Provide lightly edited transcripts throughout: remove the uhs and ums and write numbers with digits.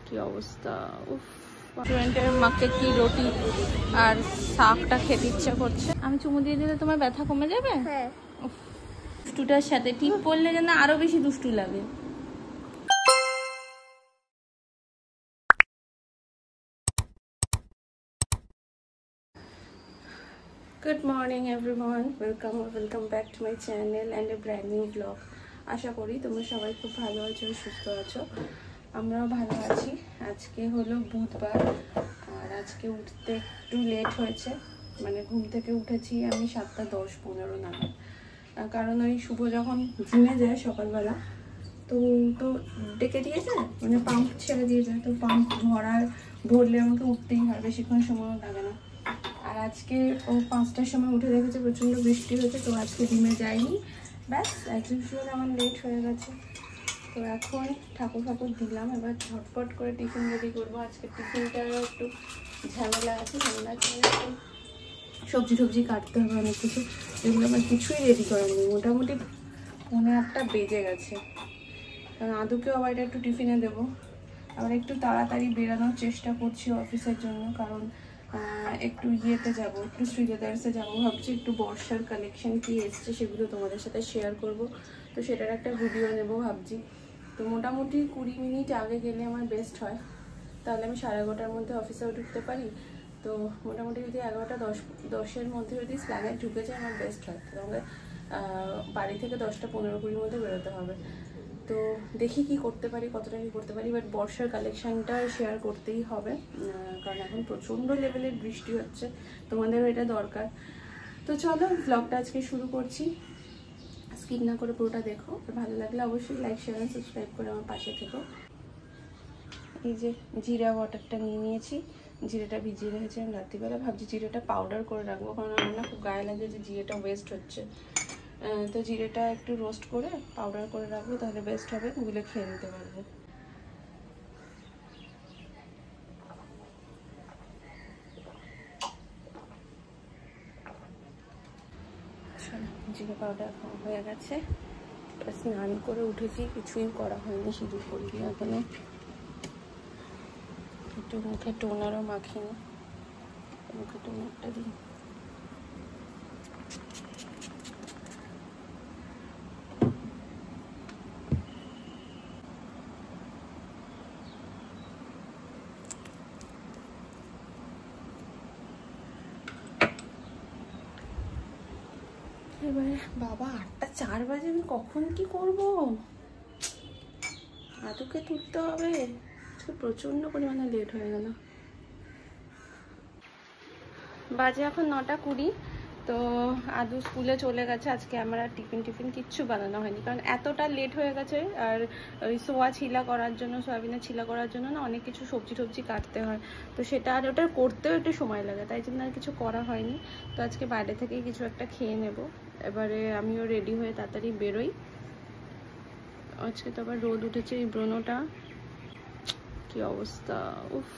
কি অবস্থা। উফ, রেস্টুরেন্টের মাকে কি রুটি আর শাকটা খেতে ইচ্ছা করছে। আমি চুমু দিয়ে দিলে তোমার ব্যথা কমে যাবে? হ্যাঁ। দুষ্টুটার সাথে টিপ পড়লে যেন আরো বেশি দুষ্টু লাগে। Good morning everyone, welcome back to my channel and a brand new vlog. আশা করি তোমরা সবাই খুব ভালো আছো, সুস্থ আছো। আমরাও ভালো আছি। আজকে হলো বুধবার আর আজকে উঠতে একটু লেট হয়েছে, মানে ঘুম থেকে উঠেছি আমি 7:10-15 নাগাদ। কারণ ওই শুভ যখন জিমে যায় সকালবেলা তো ডেকে দিয়ে যায়, মানে পাম্প ছেড়ে দিয়ে যায়, তো পাম্প ভরলে আমাকে উঠতেই হয়, বেশিক্ষণ সময় লাগে না। আর আজকে ও 5টার সময় উঠে দেখেছে প্রচণ্ড বৃষ্টি হয়েছে, তো আজকে জিমে যাইনি। ব্যাস অ্যাজ ইউজুয়াল আমার লেট হয়ে গেছে। তো এখন ঠাকুর দিলাম, এবার ঝটপট করে টিফিন রেডি করবো। আজকে টিফিনটারও একটু ঝামেলা আছে, একটু সবজি কাটতে হবে অনেক কিছু, যেগুলো আমার কিছুই রেডি করেনি। মোটামুটি 8:30 বেজে গেছে, কারণ আদুকেও আবার এটা একটু টিফিনে দেবো। আবার একটু তাড়াতাড়ি বেরানোর চেষ্টা করছি অফিসের জন্য, কারণ একটু ইয়েতে যাবো, একটু শ্রীলেদার্সে যাবো ভাবছি। একটু বর্ষার কালেকশন কি এসছে সেগুলো তোমাদের সাথে শেয়ার করব, তো সেটার একটা ভিডিও নেবো ভাবছি। তো মোটামুটি 20 মিনিট আগে গেলে আমার বেস্ট হয়, তাহলে আমি 11:30টার মধ্যে অফিসেও ঢুকতে পারি। তো মোটামুটি যদি 11:10-10-এর মধ্যে যদি স্ল্যাগে ঢুকে যায় আমার বেস্ট হয়। তো আমাকে বাড়ি থেকে 10:15-20 মধ্যে বেরোতে হবে। তো দেখি কি করতে পারি, কতটা কি করতে পারি। বাট বর্ষার কালেকশানটা শেয়ার করতেই হবে, কারণ এখন প্রচণ্ড লেভেলের বৃষ্টি হচ্ছে, তোমাদেরও এটা দরকার। তো চলো ব্লগটা আজকে শুরু করছি, স্কিপ না করে পুরোটা দেখো। ভালো লাগলে অবশ্যই লাইক, শেয়ার অ্যান্ড সাবস্ক্রাইব করে আমার পাশে থেকো। এই যে জিরা ওয়াটারটা নিয়ে নিয়েছি, জিরেটা ভিজিয়ে রেখেছিলাম রাত্রিবেলা। ভাবছি জিরেটা পাউডার করে রাখবো, কারণ আমার না খুব গায়ে লাগে যে জিরেটা ওয়েস্ট হচ্ছে। তো জিরেটা একটু রোস্ট করে পাউডার করে রাখবো, তাহলে বেস্ট হবে, গুলে খেয়ে নিতে পারবো। জিরে পাউডার হয়ে গেছে, স্নান করে উঠেছি, কিছুই করা হয়নি, সিঁদুর পরিয়ে এখানে একটু মুখে টোনারও মাখিনি, মুখে টোনারটা দিই। এবারে বাবা 8:04 বাজে, আমি কখন কি করব? আদুকে তুলতে হবে, প্রচন্ড পরিমাণে লেট হয়ে গেল। বাজে এখন 9:20। তো আদু স্কুলে চলে গেছে। আজকে আমার আর টিফিন কিচ্ছু বানানো হয়নি, কারণ এতটা লেট হয়ে গেছে। আর ওই সোয়া ছিলা করার জন্য, সয়াবিনের ছিলা করার জন্য না অনেক কিছু সবজি কাটতে হয়, তো সেটা আর ওটা করতেও একটু সময় লাগে, তাই জন্য আর কিছু করা হয়নি। তো আজকে বাইরে থেকেই কিছু একটা খেয়ে নেব। এবারে আমিও রেডি হয়ে তাড়াতাড়ি বেরোই। আজকে তো আবার রোদ উঠেছে, এই ব্রণটা কি অবস্থা। উফ,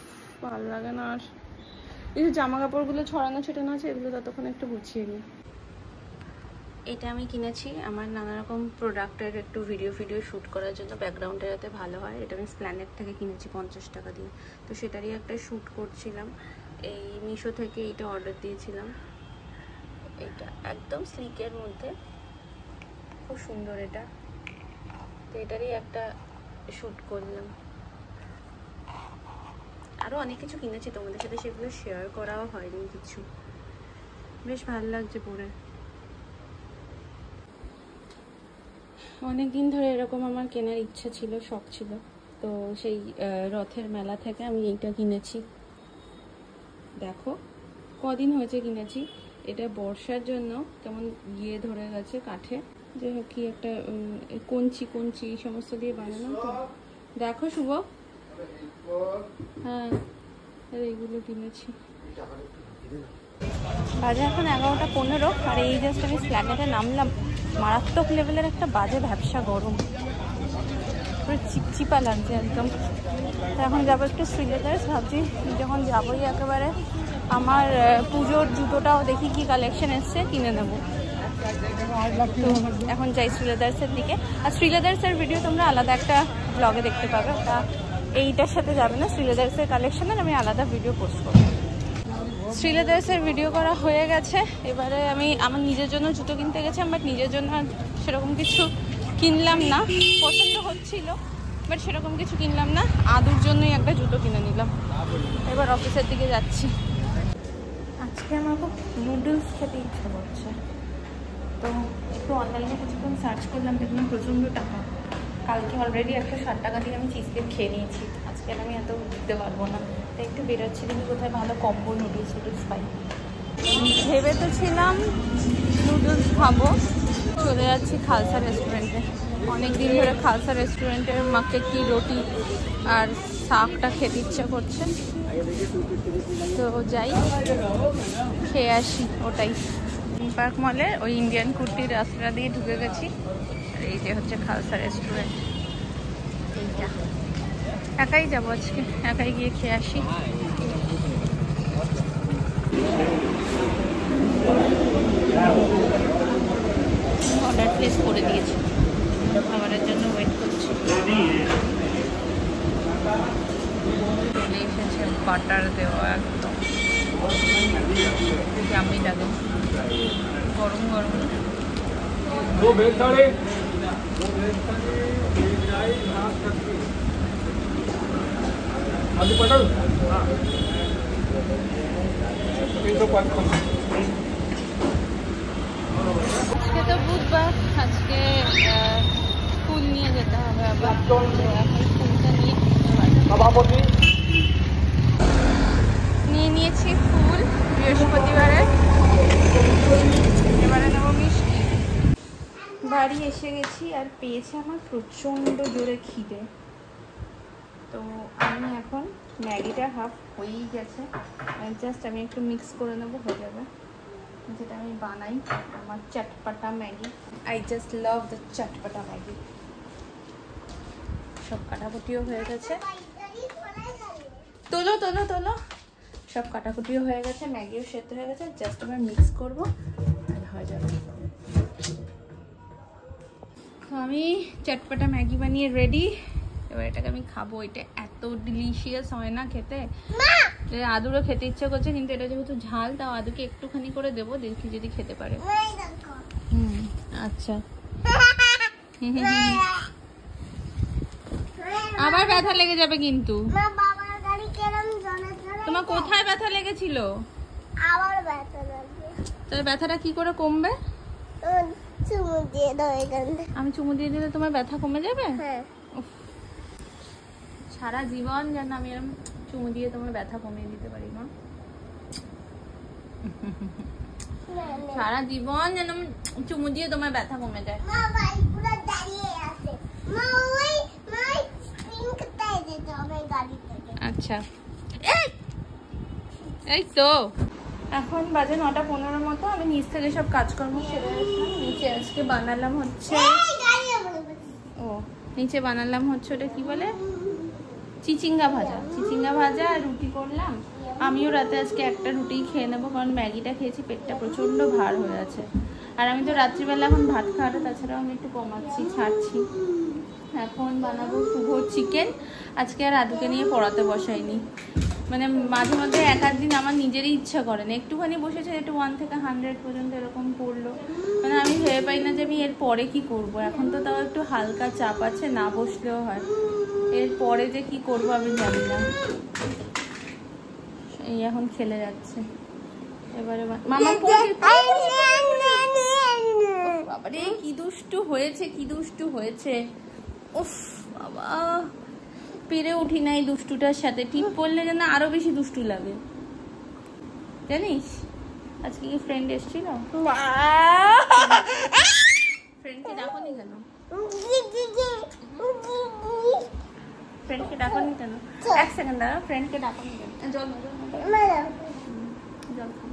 ভালো লাগে না। আর এই যে জামা কাপড়গুলো ছড়ানো ছেটানো আছে, এগুলো ততক্ষণ একটু গুছিয়ে নিই। এটা আমি কিনেছি আমার নানা রকম প্রোডাক্টের একটু ভিডিও শ্যুট করার জন্য, ব্যাকগ্রাউন্ডে যাতে ভালো হয়। এটা আমি প্ল্যানেট থেকে কিনেছি 50 টাকা দিয়ে, তো সেটারই একটা শ্যুট করছিলাম। এই মিশো থেকে এটা অর্ডার দিয়েছিলাম। এটা একদম স্লিকের মধ্যে, খুব সুন্দর এটা। তো এটারই একটা শ্যুট করলাম। আরও অনেক কিছু কিনেছি তোমাদের সাথে, সেগুলো শেয়ার করাও হয়নি কিছু। বেশ ভালো লাগছে পরে। অনেক দিন ধরে এরকম আমার কেনার ইচ্ছা ছিল, শখ ছিল। তো সেই রথের মেলা থেকে আমি এইটা কিনেছি। দেখো কদিন হয়েছে কিনেছি। এটা বর্ষার জন্য কেমন ইয়ে ধরে গেছে কাঠে, যাই হোক কি একটা কঞ্চি এই সমস্ত দিয়ে বানানো। তো দেখো শুভ, হ্যাঁ এইগুলো কিনেছি। বাজে এখন 11:15, আর এই জাস্ট আমি স্ল্যানেটে নামলাম। মারাত্মক লেভেলের একটা বাজে ব্যবসা গরম, পুরো চিপচিপা লাগছে একদম। তো এখন যাবো একটু শ্রীলেদার্স। ভাবছি যখন যাবোই একেবারে আমার পুজোর জুতোটাও দেখি কি কালেকশন এসছে, কিনে নেবো। তো এখন যাই শ্রীলেদার্সের দিকে। আর শ্রীলেদার্সের ভিডিও তোমরা আলাদা একটা ব্লগে দেখতে পাবে, ওটা এইটার সাথে যাবে না, শ্রীলেদার্সের কালেকশনের আমি আলাদা ভিডিও পোস্ট করবো। শ্রীলেদার্সের ভিডিও করা হয়ে গেছে। এবারে আমি আমার নিজের জন্য জুতো কিনতে গেছিলাম, বাট নিজের জন্য সেরকম কিছু কিনলাম না। পছন্দ হচ্ছিল বাট সেরকম কিছু কিনলাম না। আদুর জন্যই একটা জুতো কিনে নিলাম। এবার অফিসের দিকে যাচ্ছি। আজকে আমার খুব নুডলস খেতে ইচ্ছা করছে, তো একটু অনলাইনে কিছুক্ষণ সার্চ করলাম, দেখলাম প্রচণ্ড টাকা। কালকে অলরেডি 160 টাকা দিয়ে আমি চিজ কেক খেয়ে নিয়েছি। আজকে আমি এত দিতে পারবো না, তাই একটু বেরোচ্ছি, কিন্তু কোথায় ভালো কম্বো নুডলস পাই। ভেবে তো ছিলাম নুডলস খাবো, চলে যাচ্ছি খালসা রেস্টুরেন্টে। অনেক দিন ধরে খালসা রেস্টুরেন্টের মাকে কি রুটি আর শাকটা খেতে ইচ্ছা করছে, তো যাই খেয়ে আসি ওটাই। পার্ক মলে ওই ইন্ডিয়ান কুর্তির রাস্তা দিয়ে ঢুকে গেছি। আর এই যে হচ্ছে খালসা রেস্টুরেন্ট। এইটা একাই যাবো আজকে, একাই গিয়ে খেয়ে আসি। অর্ডার প্লেস করে দিয়েছি, খাবারের জন্য ওয়েট করছি। চলে এসেছে বাটার দেওয়া, একদম জামি লাগে, গরম গরম। আজকে তো বুধবার, আজকে ফুল নিয়ে যেতে হবে আবার। এখন ফুলটা নিয়ে নিয়েছি ফুল বৃহস্পতিবারে। এবারে নেব মিষ্টি। বাড়ি এসে গেছি আর পেয়েছে আমার প্রচণ্ড জোরে খিদে, তো আমি এখন ম্যাগিটা হাফ হয়েই গেছে, জাস্ট আমি একটু মিক্স করে নেবো, হয়ে যাবে। যেটা আমি বানাই আমার চটপটা Maggi. I just love the চটপটা ম্যাগি। সব কাটাকুটিও হয়ে গেছে, তোলো তোলো তোলো। সব কাটাকুটিও হয়ে গেছে, ম্যাগিও সেদ্ধ হয়ে গেছে, জাস্ট আবার মিক্স করবো আর হয়ে যাবে। তো আমি চটপটা ম্যাগি বানিয়ে রেডি। এবার এটাকে আমি খাবো। এটা এত ডিলিশিয়াস হয় না খেতে, আদুরও খেতে ইচ্ছা করছে, কিন্তু এটা যেহেতু ঝাল, তাও আদুকে একটুখানি করে দেবো, দেখি যদি খেতে পারে। আচ্ছা আবার ব্যথা লেগে যাবে কিন্তু। তোমার কোথায় ব্যথা লেগেছিল? তোর ব্যথাটা কি করে কমবে? আমি চুমু দিয়ে দিলে তোমার ব্যথা কমে যাবে? সারা জীবন যেন আমি এরকম চুমু দিয়ে তোমার ব্যথা কমিয়ে দিতে পারি না। সারা জীবন যেন চুমু দিয়ে তোমার ব্যথা কমে যায়। আচ্ছা এই তো এখন বাজে 9:15 মতো। আমি নিচ থেকে সব কাজকর্ম সেরে আসলাম। নিচে আজকে বানালাম হচ্ছে নিচে বানালাম হচ্ছে ওটা কি বলে, চিচিঙ্গা ভাজা। চিচিঙ্গা ভাজা আর রুটি করলাম। আমিও রাতে আজকে একটা রুটি খেয়ে নেবো, কারণ ম্যাগিটা খেয়েছি, পেটটা প্রচণ্ড ভার হয়ে আছে। আর আমি তো রাত্রিবেলা এখন ভাত খাওয়াটা তাছাড়াও আমি একটু কমাচ্ছি, ছাড়ছি। এখন বানাবো শুভর চিকেন। আজকে আর আদুকে নিয়ে পড়াতে বসাইনি, মানে মাঝে মধ্যে এক আধ দিন আমার নিজেরই ইচ্ছা করে না, একটুখানি বসেছে, একটু 1 থেকে 100 পর্যন্ত এরকম পড়লো। মানে আমি ভেবে পাই না যে আমি এর পরে কি করব। এখন তো তাও একটু হালকা চাপ আছে, না বসলেও হয়। এর পরে যে কি করব আমি জানি না। এই এখন খেলে যাচ্ছে। এবারে মামা বাবারে কি দুষ্টু হয়েছে, কি দুষ্টু হয়েছে। উফ বাবা, পেরে উঠি না এই দুষ্টুটার সাথে। টিপ পড়লে যেন আরো বেশি দুষ্টু লাগে, জানিস। আজকে কি ফ্রেন্ড এসেছিল? ফ্রেন্ডকে ডাকনি কেন? ফ্রেন্ডকে ডাকনি কেন? এক সেকেন্ড দাঁড়া, ফ্রেন্ডকে ডাকনি কেন? জল জল খাও।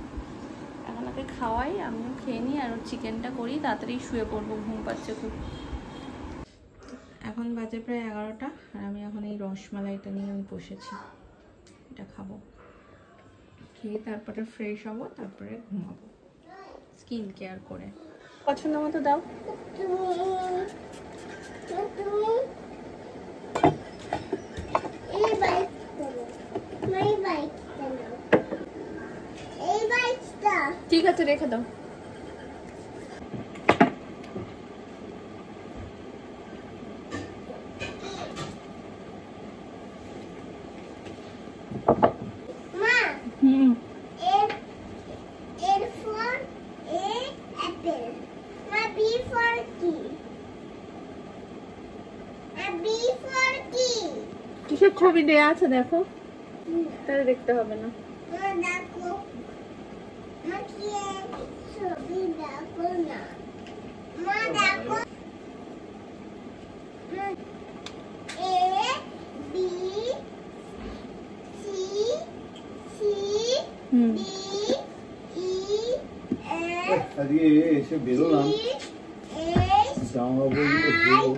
এখন ওকে খাওয়াই, আমিও খেয়ে নিই আর চিকেনটা করি, তাড়াতাড়ি শুয়ে পড়বো, ঘুম পাচ্ছে খুব। এখন বাজে প্রায় 11টা, আর আমি এখন এই রসমালাইটা নিয়ে আমি বসেছি, এটা খাবো। খেয়ে তারপরে ফ্রেশ হবো, তারপরে ঘুমাবো স্কিন কেয়ার করে। পছন্দ মতো দাও। ঠিক আছে, রেখে দাও। কিসের ছবি দেয়া আছে দেখো, তাহলে দেখতে হবে না। আজকে এসে বেরোলাম, জামা কাপড়গুলো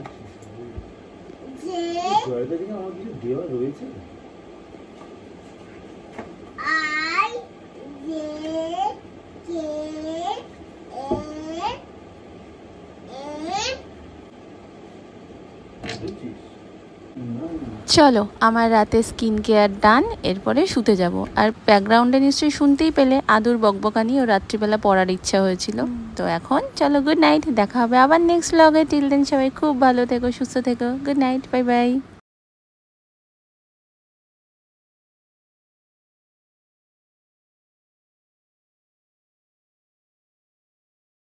আমার কিছু দেওয়া রয়েছে। চলো আমার রাতে স্কিন কেয়ার ডান, এরপরে শুতে যাব। আর ব্যাকগ্রাউন্ডে নিশ্চয়ই শুনতেই পেলে আদুর বকবকানি ও রাত্রিবেলা পড়ার ইচ্ছা হয়েছিল। তো এখন চলো, গুড নাইট, দেখা হবে আবার নেক্সট ব্লগে। টিল দেন সবাই খুব ভালো থেকো, সুস্থ থেকো, গুড নাইট, বাই বাই।